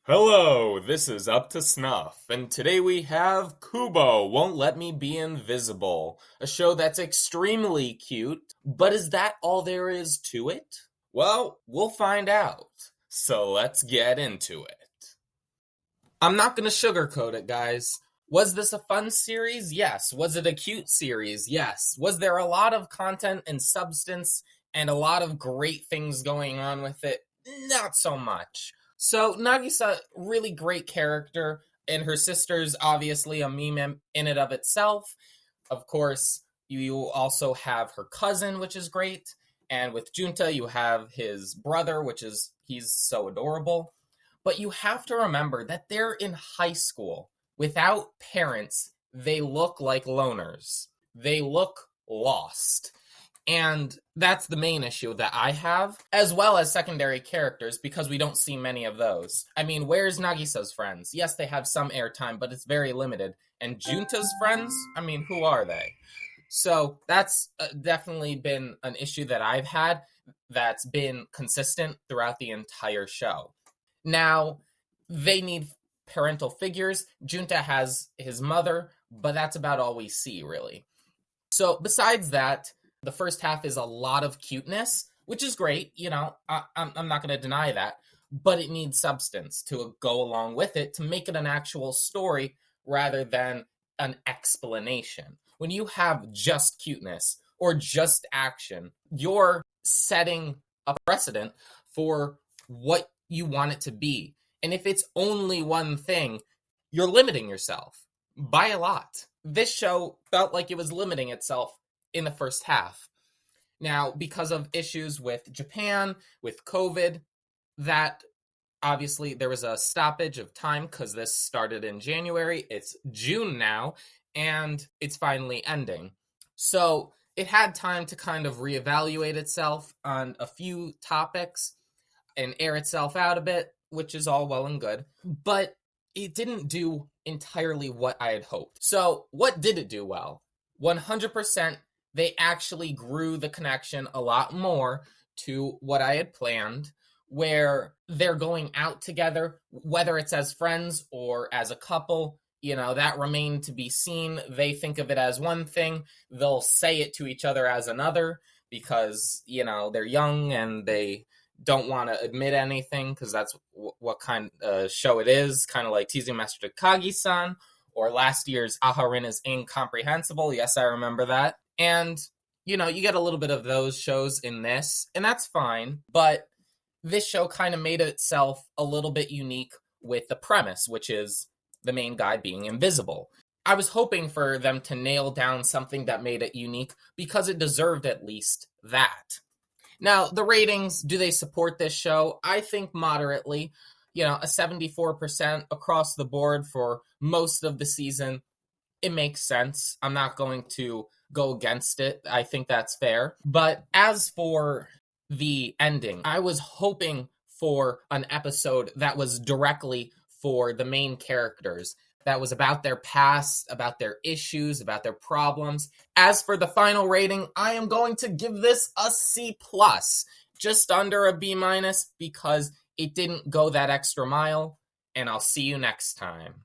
Hello, this is Up to Snuff, and today we have Kubo Won't Let Me Be Invisible, a show that's extremely cute, but is that all there is to it? Well, we'll find out. So let's get into it. I'm not gonna sugarcoat it, guys. Was this a fun series? Yes. Was it a cute series? Yes. Was there a lot of content and substance and a lot of great things going on with it? Not so much. So Nagisa, really great character, and her sister's obviously a meme in and of itself. Of course, you also have her cousin, which is great, and with Junta, you have his brother, he's so adorable. But you have to remember that they're in high school. Without parents, they look like loners. They look lost. And that's the main issue that I have, as well as secondary characters, because we don't see many of those. I mean, where's Nagisa's friends? Yes, they have some airtime, but it's very limited. And Junta's friends? I mean, who are they? So that's definitely been an issue that I've had that's been consistent throughout the entire show. Now, they need parental figures. Junta has his mother, but that's about all we see, really. So besides that, the first half is a lot of cuteness, which is great. I'm not going to deny that, but it needs substance to go along with it to make it an actual story rather than an explanation. When you have just cuteness or just action, you're setting a precedent for what you want it to be. And if it's only one thing, you're limiting yourself by a lot. This show felt like it was limiting itself in the first half. Now, because of issues with Japan, with COVID, that obviously there was a stoppage of time because this started in January. It's June now, and it's finally ending. So it had time to kind of reevaluate itself on a few topics and air itself out a bit, which is all well and good. But it didn't do entirely what I had hoped. So what did it do well? 100%, they actually grew the connection a lot more to what I had planned, where they're going out together, whether it's as friends or as a couple. That remained to be seen. They think of it as one thing. They'll say it to each other as another because, they're young and they don't want to admit anything because that's what kind of show it is. Kind of like Teasing Master Takagi-san or last year's Aharin is Incomprehensible. Yes, I remember that. And, you get a little bit of those shows in this, and that's fine. But this show kind of made itself a little bit unique with the premise, which is the main guy being invisible. I was hoping for them to nail down something that made it unique because it deserved at least that. Now, the ratings, do they support this show? I think moderately. A 74% across the board for most of the season. It makes sense. I'm not going to go against it. I think that's fair. But as for the ending, I was hoping for an episode that was directly for the main characters, that was about their past, about their issues, about their problems. As for the final rating, I am going to give this a C+, just under a B-, because it didn't go that extra mile, and I'll see you next time.